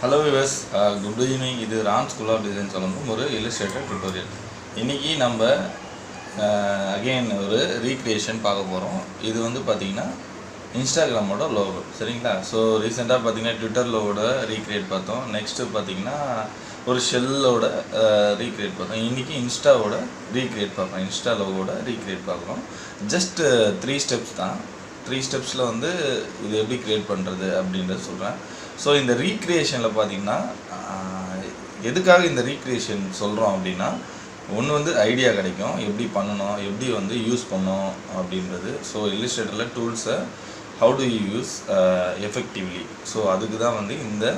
Hello viewers, good evening. This is Ram School of Design சொல்லும் ஒரு Illustrator tutorial. இன்னைக்கு நம்ம again ஒரு recreation பார்க்க போறோம். இது வந்து பாத்தீங்கன்னா Instagramோட logo சரிங்களா? So ரீசன்ட்டா பாத்தீங்கன்னா Twitter logoட recreate பார்த்தோம். Next பாத்தீங்கன்னா ஒரு ஷெல்லோட recreate பார்த்தோம். இன்னைக்கு Instaவோட recreate பார்ப்போம். Insta logoட recreate பார்க்கறோம். Just 3 steps தான். 3 ஸ்டெப்ஸில் வந்து இது எப்படி க்ரியேட் பண்ணுறது அப்படின்றத சொல்கிறேன். ஸோ இந்த ரீக்ரியேஷனில் பார்த்தீங்கன்னா எதுக்காக இந்த ரீக்ரியேஷன் சொல்கிறோம் அப்படின்னா ஒன்று வந்து ஐடியா கிடைக்கும் எப்படி பண்ணணும், எப்படி வந்து யூஸ் பண்ணணும் அப்படின்றது. ஸோ இல்லஸ்ட்ரேட்டரில் டூல்ஸை how to you use effectively, so அதுக்கு தான் வந்து இந்த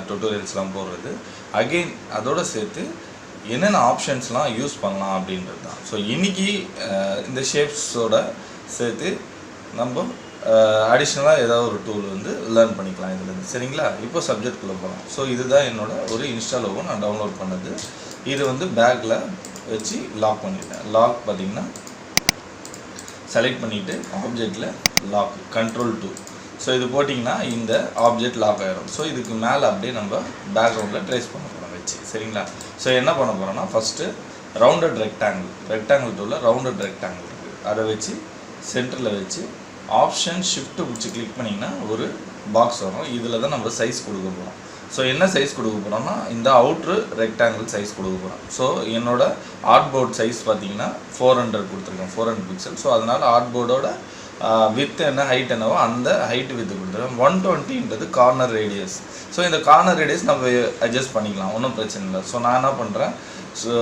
டுட்டோரியல்ஸ்லாம் போடுறது. அகெயின் அதோடு சேர்த்து என்னென்ன ஆப்ஷன்ஸ்லாம் யூஸ் பண்ணலாம் அப்படின்றது தான். ஸோ இன்றைக்கி இந்த ஷேப்ஸோட சேர்த்து நம்ம அடிஷ்னலாக ஏதாவது ஒரு டூல் வந்து லேர்ன் பண்ணிக்கலாம் இதுலேருந்து சரிங்களா. இப்போ சப்ஜெக்ட்குள்ளே போகலாம். ஸோ இதுதான் என்னோட ஒரு இன்ஸ்டா லோகோ நான் டவுன்லோட் பண்ணது. இது வந்து பேக்கில் வச்சு லாக் பண்ணிட்டேன். லாக் பார்த்திங்கன்னா செலக்ட் பண்ணிவிட்டு ஆப்ஜெக்டில் லாக் Ctrl+2. ஸோ இது போட்டிங்கன்னா இந்த ஆப்ஜெக்ட் லாக் ஆகிடும். ஸோ இதுக்கு மேலே அப்படியே நம்ம பேக்ரவுண்டில் ட்ரேஸ் பண்ண போகிறோம் வச்சு சரிங்களா. ஸோ என்ன பண்ண போகிறோன்னா ஃபஸ்ட்டு ரவுண்டட் ரெக்டாங்கிள் டூலில் ரவுண்டட் ரெக்டாங்கிள் இருக்குது, அதை வச்சு சென்டரில் வச்சு ஆப்ஷன் ஷிஃப்ட் பிடிச்சி கிளிக் பண்ணிங்கன்னா ஒரு பாக்ஸ் வரும். இதில் தான் நம்ம சைஸ் கொடுக்க போகிறோம். ஸோ என்ன சைஸ் கொடுக்க போகிறோம்னா இந்த அவுட்ரு ரெக்டாங்கிள் சைஸ் கொடுக்க போகிறோம். ஸோ என்னோடய ஆர்ட் போர்ட் சைஸ் பார்த்தீங்கன்னா 400 கொடுத்துருக்கேன், 400 பிக்சல். ஸோ அதனால் ஆர்ட் போர்டோட வித் என்ன ஹைட் என்னவோ அந்த ஹைட் வித்து கொடுத்துருக்கேன். 120ன்றது கார்னர் ரேடியஸ். ஸோ இந்த கார்னர் ரேடியஸ் நம்ம அட்ஜஸ்ட் பண்ணிக்கலாம், ஒன்றும் பிரச்சனை இல்லை. ஸோ நான் என்ன பண்ணுறேன், ஸோ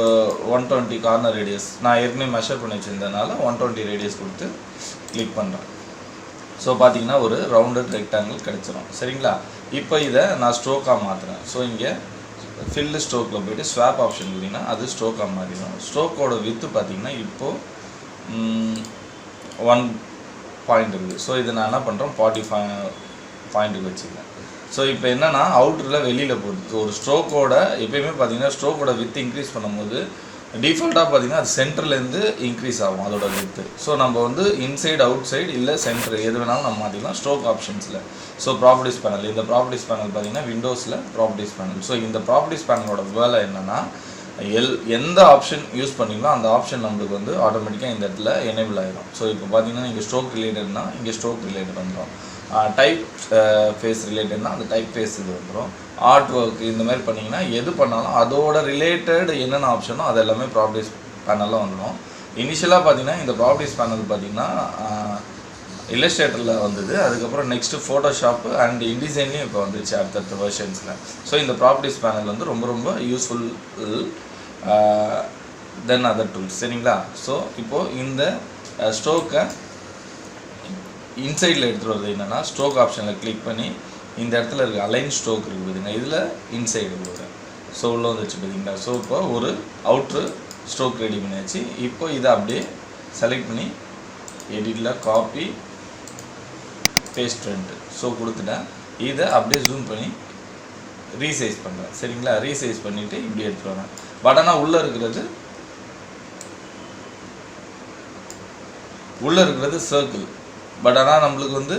120 கார்னர் ரேடியஸ் நான் ஏற்கனவே மெஷர் பண்ணி வச்சுருந்ததுனால 120 ரேடியஸ் கொடுத்து கிளிக் பண்ணுறேன். ஸோ பார்த்தீங்கன்னா ஒரு ரவுண்டட் ரெக்டாங்கிள் கிடச்சிரும் சரிங்களா. இப்போ இதை நான் ஸ்ட்ரோக்காக மாற்றுறேன். ஸோ இங்கே ஃபில் ஸ்ட்ரோக்கில் போய்ட்டு ஸ்வாப் ஆப்ஷன் கொடுத்தீங்கன்னா அது ஸ்ட்ரோக்காக மாறிடும். ஸ்ட்ரோக்கோட வித்து பார்த்தீங்கன்னா இப்போது 1 பாயிண்ட் இருக்குது. ஸோ இதை நான் என்ன பண்ணுறேன் 45 பாயிண்ட்டுக்கு வச்சுக்கிறேன். ஸோ இப்போ என்னென்னா அவுட்டரில் வெளியில் போகுது. ஒரு ஸ்ட்ரோக்கோட எப்போயுமே பார்த்தீங்கன்னா ஸ்ட்ரோக்கோட வித்து இன்க்ரீஸ் பண்ணும்போது டிஃபால்ட்டாக பார்த்தீங்கன்னா அது சென்டர்லேருந்து இன்க்ரீஸ் ஆகும் அதோட வித்து. ஸோ நம்ம வந்து இன்சைடு அவுட் சைடு இல்லை சென்டர் எது வேணாலும் நம்ம மாற்றிக்கலாம் ஸ்ட்ரோக் ஆப்ஷன்ஸில். ஸோ ப்ராப்பர்ட்டிஸ் பேனல், இந்த ப்ராப்பர்ட்டிஸ் பேனல் பார்த்தீங்கன்னா விண்டோஸில் ப்ராப்பர்ட்டிஸ் பேனல். ஸோ இந்த ப்ராப்பர்ட்டிஸ் பேனலோட வேலை என்னென்னா எந்த ஆப்ஷன் யூஸ் பண்ணிங்களோ அந்த ஆப்ஷன் நம்மளுக்கு வந்து ஆட்டோமேட்டிக்காக இந்த இடத்துல எனேபிள் ஆகிடும். ஸோ இப்போ பார்த்தீங்கன்னா இங்கே ஸ்ட்ரோக் ரிலேட்டட்னா இங்கே ஸ்ட்ரோக் ரிலேட்டட் வந்துடும். டைப் ஃபேஸ் ரிலேட்டட்னா அந்த டைப் ஃபேஸ் இது வந்துடும். ஆர்ட் ஒர்க் இந்த மாதிரி பண்ணிங்கன்னா எது பண்ணாலும் அதோட ரிலேட்டட் என்னென்ன ஆப்ஷனோ அது எல்லாமே ப்ராப்பர்ட்டிஸ் பேனலில் வந்துடும். இனிஷியலாக பார்த்தீங்கன்னா இந்த ப்ராப்பர்ட்டிஸ் பேனல் பார்த்தீங்கன்னா இல்லஸ்ட்ரேட்டரில் வந்தது. அதுக்கப்புறம் நெக்ஸ்ட்டு ஃபோட்டோஷாப்பு அண்ட் இன்டிசைன்லேயும் இப்போ வந்துச்சு அடுத்தடுத்த வெர்ஷன்ஸில். ஸோ இந்த ப்ராப்பர்ட்டிஸ் பேனல் வந்து ரொம்ப ரொம்ப யூஸ்ஃபுல் தென் அதர் டூல்ஸ் சரிங்களா. ஸோ இப்போது இந்த ஸ்ட்ரோக்கை இன்சைடில் எடுத்துகிட்டு வருது என்னென்னா ஸ்ட்ரோக் ஆப்ஷனில் கிளிக் பண்ணி இந்த இடத்துல இருக்க அலைன் ஸ்ட்ரோக் இருக்குது பார்த்தீங்கன்னா இதில் இன்சைடு போகிறேன். ஸோ உள்ளே வந்துச்சு பார்த்தீங்களா. ஸோ இப்போ ஒரு அவுட்ரு ஸ்ட்ரோக் ரெடி பண்ணியாச்சு. இப்போ இதை அப்படியே செலக்ட் பண்ணி எடிட்டில் காப்பி பேஸ்ட் ஃப்ரண்ட்டு ஸோ கொடுத்துட்டேன். இதை அப்படியே ஜூம் பண்ணி ரீசைஸ் பண்ணுறேன் சரிங்களா. ரீசைஸ் பண்ணிவிட்டு இப்படி எடுத்துகிட்டு வரேன். பட் ஆனால் உள்ளே இருக்கிறது சர்க்கிள், பட் ஆனால் நம்மளுக்கு வந்து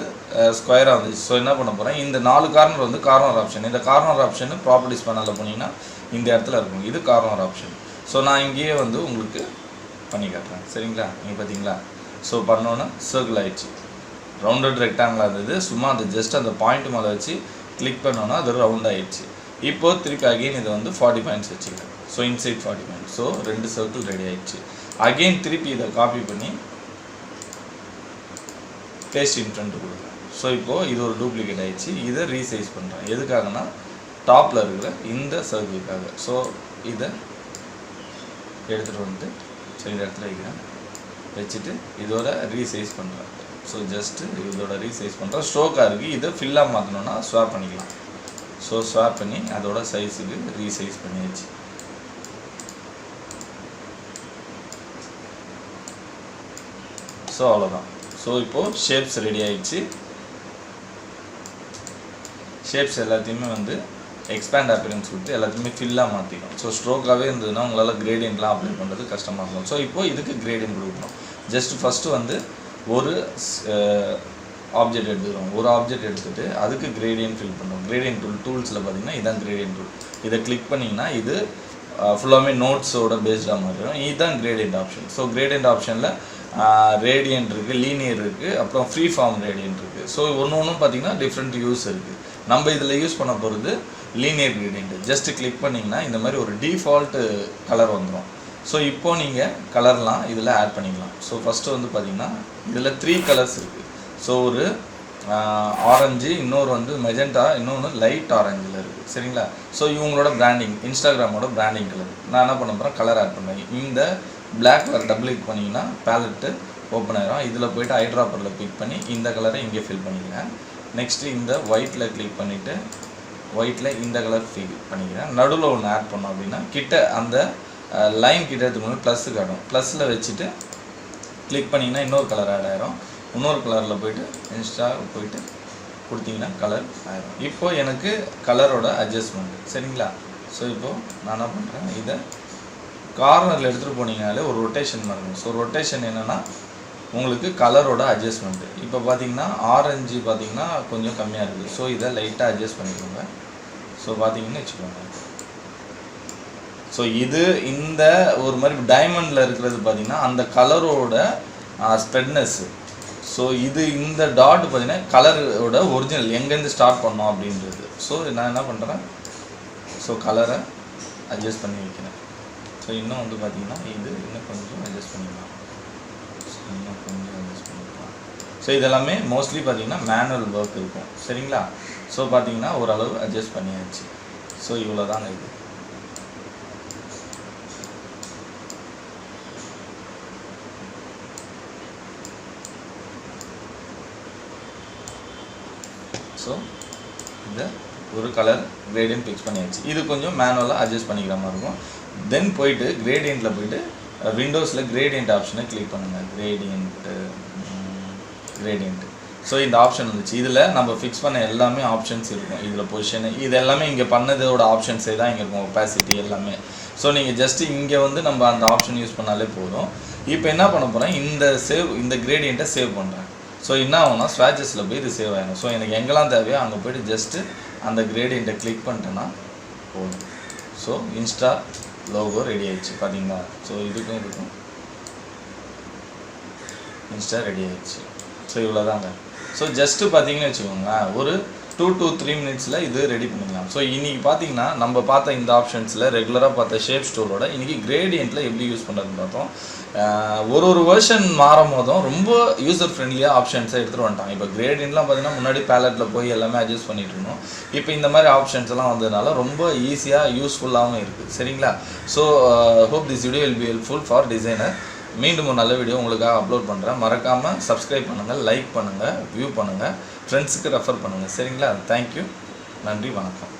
ஸ்கொயராக வந்துச்சு. ஸோ என்ன பண்ண போகிறேன், இந்த 4 கார்னர் வந்து கார்னர் ஆப்ஷன். இந்த கார்னர் ஆப்ஷன் ப்ராப்பர்ட்டிஸ் பேனலில் போனீங்கன்னா இந்த இடத்துல இருக்கும், இது கார்னர் ஆப்ஷன். ஸோ நான் இங்கேயே வந்து உங்களுக்கு பண்ணி காட்டுறேன் சரிங்களா. நீங்கள் பார்த்தீங்களா. ஸோ பண்ணோன்னே சர்க்கிள் ஆகிடுச்சு. ரவுண்டட் ரெக்டாங்கிளாக இருந்தது, சும்மா அந்த ஜஸ்ட் அந்த பாயிண்ட் மேலே வச்சு கிளிக் பண்ணோன்னா அது ரவுண்ட் ஆகிடுச்சு. இப்போது திருப்பி அகெயின் இதை வந்து 40 பாயிண்ட்ஸ் வச்சுக்கிறேன். So inside 40 points. So 2 circle ready ஆகிடுச்சு. அகெயின் திருப்பி இதை காப்பி பண்ணி பேஸ்ட் இன் ஃப்ரண்ட் கொடுக்குறேன். ஸோ இப்போது இது ஒரு டூப்ளிகேட் ஆகிடுச்சு. இதை ரீசைஸ் பண்ணுறேன். எதுக்காகனா டாப்பில் இருக்கிற இந்த சர்க்கிளுக்காக. ஸோ இதை எடுத்துகிட்டு வந்துட்டு ஸோ இந்த இடத்துல வைக்கிறேன், வச்சுட்டு இதோட ரீசைஸ் பண்ணுறேன். ஸோ ஜஸ்ட்டு இதோட ரீசைஸ் பண்ணுறேன். ஸ்ட்ரோக்காக இருக்குது, இதை ஃபில்லாக மாற்றணுன்னா ஸ்வாப் பண்ணிக்கலாம். ஸோ ஸ்வாப் பண்ணி அதோட சைஸுக்கு ரீசைஸ் பண்ணியாச்சு. ஸோ அவ்வளோதான். ஸோ இப்போது ஷேப்ஸ் ரெடி ஆகிடுச்சு. ஷேப்ஸ் எல்லாத்தையுமே வந்து எக்ஸ்பேண்ட் அப்பியரன்ஸ் கொடுத்து எல்லாத்தையுமே ஃபில்லாக மாற்றிடும். ஸோ ஸ்ட்ரோக்காகவே இருந்ததுன்னா உங்களால் கிரேடியன்ட்லாம் அப்ளை பண்ணுறது கஷ்டமாக இருக்கும். ஸோ இப்போது இதுக்கு கிரேடியன்ட் கொடுக்கணும். ஜஸ்ட் ஃபஸ்ட்டு வந்து ஒரு ஆப்ஜெக்ட் எடுத்துக்கிறோம். ஒரு ஆப்ஜெக்ட் எடுத்துகிட்டு அதுக்கு கிரேடியன்ட் ஃபில் பண்ணுறோம். கிரேடியன்ட் டூல்ஸில் பார்த்தீங்கன்னா இதான் கிரேடியன்ட் டூல். இதை கிளிக் பண்ணிங்கன்னா இது ஃபுல்லாமே நோட்ஸோட பேஸ்டாக மாறிடும். இதுதான் கிரேடியன்ட் ஆப்ஷன். ஸோ கிரேடியன்ட் ஆப்ஷனில் ரேடியன்ட் இருக்குது, லீனியர் இருக்குது, அப்புறம் ஃப்ரீ ஃபார்ம் ரேடியன்ட் இருக்குது. ஸோ ஒன்று பார்த்தீங்கன்னா டிஃப்ரெண்ட் யூஸ் இருக்குது. நம்ம இதில் யூஸ் பண்ண போகிறது லீனியர் கிரேடியன்ட். ஜஸ்ட்டு கிளிக் பண்ணிங்கன்னா இந்த மாதிரி ஒரு டிஃபால்ட்டு கலர் வந்துடும். ஸோ இப்போது நீங்கள் கலர்லாம் இதில் ஆட் பண்ணிக்கலாம். ஸோ ஃபஸ்ட்டு வந்து பார்த்திங்கன்னா இதில் 3 கலர்ஸ் இருக்குது. ஸோ ஒரு ஆரஞ்சு, இன்னொரு வந்து மெஜெண்டா, இன்னொன்று லைட் ஆரஞ்சில் இருக்குது. சரிங்களா? ஸோ இவங்களோட பிராண்டிங், இன்ஸ்டாகிராமோட பிராண்டிங் கலர். நான் என்ன பண்ண போகிறேன், கலர் ஆட் பண்ணுறேன். இந்த பிளாக் கலர் டபுள் கிளிக் பண்ணிங்கன்னா பேலட்டு ஓப்பன் ஆகிடும். இதில் போய்ட்டு ஐ ட்ராப்பரில் கிளிக் பண்ணி இந்த கலரை இங்கே ஃபில் பண்ணிக்கிறேன். நெக்ஸ்ட்டு இந்த ஒயிட்டில் கிளிக் பண்ணிவிட்டு ஒயிட்டில் இந்த கலர் ஃபில் பண்ணிக்கிறேன். நடுவில் ஒன்று ஆட் பண்ணோம் அப்படின்னா கிட்ட அந்த லைன் கிட்ட எடுத்துக்கணும், ப்ளஸ்ஸு காட்டும். ப்ளஸில் வச்சுட்டு கிளிக் பண்ணிங்கன்னா இன்னொரு கலர் ஆட் ஆகிடும். இன்னொரு கலரில் போய்ட்டு இன்ஸ்டா போய்ட்டு கொடுத்தீங்கன்னா கலர் ஆகிடும். இப்போது எனக்கு கலரோட அட்ஜஸ்ட்மெண்ட். சரிங்களா? ஸோ இப்போது நான் என்ன பண்ணுறேன், இதை கார்னரில் எடுத்துகிட்டு போனீங்கனாலே ஒரு ரொட்டேஷன் மாறும். ஸோ ரொட்டேஷன் என்னென்னா உங்களுக்கு கலரோட அட்ஜஸ்ட்மெண்ட்டு. இப்போ பார்த்தீங்கன்னா ஆரஞ்சு பார்த்தீங்கன்னா கொஞ்சம் கம்மியாக இருக்குது. ஸோ இதை லைட்டாக அட்ஜஸ்ட் பண்ணிக்கோங்க. ஸோ பார்த்தீங்கன்னு வச்சுக்கோங்க. ஸோ இது இந்த ஒரு மாதிரி டைமண்டில் இருக்கிறது பார்த்தீங்கன்னா அந்த கலரோட ஸ்ப்ரெட்னஸ்ஸு. ஸோ இது இந்த டாட் பார்த்தீங்கன்னா கலரோட ஒரிஜினல் எங்கேருந்து ஸ்டார்ட் பண்ணோம் அப்படின்றது. ஸோ நான் என்ன பண்ணுறேன், ஸோ கலரை அட்ஜஸ்ட் பண்ணி வைக்கிறேன். ஸோ இன்னும் வந்து பார்த்திங்கன்னா இது இன்னும் கொஞ்சம் அட்ஜஸ்ட் பண்ணிக்கலாம். இன்னும் கொஞ்சம் அட்ஜஸ்ட் பண்ணிக்கலாம். ஸோ இதெல்லாமே மோஸ்ட்லி பார்த்திங்கன்னா மேனுவல் ஒர்க் இருக்கும். சரிங்களா? ஸோ பார்த்திங்கன்னா ஓரளவு அட்ஜஸ்ட் பண்ணியாச்சு. ஸோ இவ்வளோ தாங்க இது. ஸோ இந்த ஒரு கலர் கிரேடியன்ட் ஃபிக்ஸ் பண்ணியாச்சு. இது கொஞ்சம் மேனுவலாக அட்ஜஸ்ட் பண்ணிக்கிற மாதிரி இருக்கும். தென் போயிட்டு கிரேடியண்ட்டில் போய்ட்டு விண்டோஸில் கிரேடியன்ட் ஆப்ஷனை கிளிக் பண்ணுங்கள். கிரேடியன்ட்டு ஸோ இந்த ஆப்ஷன் வந்துச்சு. இதில் நம்ம ஃபிக்ஸ் பண்ண எல்லாமே ஆப்ஷன்ஸ் இருக்கும். இதில் பொசிஷனு இது எல்லாமே இங்கே பண்ணதோட ஆப்ஷன்ஸே தான் இங்கே இருக்கும். ஒப்பாசிட்டி எல்லாமே. ஸோ நீங்கள் ஜஸ்ட்டு இங்கே வந்து நம்ம அந்த ஆப்ஷன் யூஸ் பண்ணாலே போதும். இப்போ என்ன பண்ண போகிறேன், இந்த கிரேடியண்ட்டை சேவ் பண்ணுறேன். ஸோ என்ன ஆகும்னா ஸ்வாட்சஸில் போய் இது சேவ் ஆகிடும். ஸோ எனக்கு எங்கெல்லாம் தேவையோ அங்கே போய்ட்டு ஜஸ்ட்டு அந்த கிரேடியண்ட்டை கிளிக் பண்ணிட்டேன்னா போதும். ஸோ இன்ஸ்டா லோகோ ரெடி ஆகிடுச்சு பார்த்தீங்களா? ஸோ இதுக்கும் இன்ஸ்டா ரெடி ஆகிடுச்சு. ஸோ இவ்வளோதாங்க. ஸோ ஜஸ்ட்டு பார்த்தீங்கன்னு வச்சுக்கோங்களேன், ஒரு 2 to 3 மினிட்ஸில் இது ரெடி பண்ணிக்கலாம். ஸோ இன்றைக்கி பார்த்தீங்கன்னா நம்ம பார்த்த இந்த ஆப்ஷன்ஸில் ரெகுலராக பார்த்த ஷேப் ஸ்டோரோட இன்றைக்கி கிரேடியண்ட்டில் எப்படி யூஸ் பண்ணுறதுன்னு பார்த்தோம். ஒரு வெர்ஷன் மாறும் போதும் ரொம்ப யூசர் ஃப்ரெண்ட்லியாக ஆப்ஷன்ஸை எடுத்துகிட்டு வந்துட்டாங்க. இப்போ கிரேடியண்ட்லாம் பார்த்தீங்கன்னா முன்னாடி பேலட்டில் போய் எல்லாமே அட்ஜஸ்ட் பண்ணிகிட்டு இருந்தோம். இப்போ இந்த மாதிரி ஆப்ஷன்ஸ் எல்லாம் வந்ததுனால ரொம்ப ஈஸியாக யூஸ்ஃபுல்லாகவும் இருக்குது. சரிங்களா? So hope this video will be helpful for designer. மீண்டும் ஒரு நல்ல வீடியோ உங்களுக்காக அப்லோட் பண்ணுறேன். மறக்காமல் சப்ஸ்கிரைப் பண்ணுங்கள், லைக் பண்ணுங்கள், வியூ பண்ணுங்கள், ஃப்ரெண்ட்ஸுக்கு ரெஃபர் பண்ணுங்கள். சரிங்களா? தேங்க்யூ. நன்றி, வணக்கம்.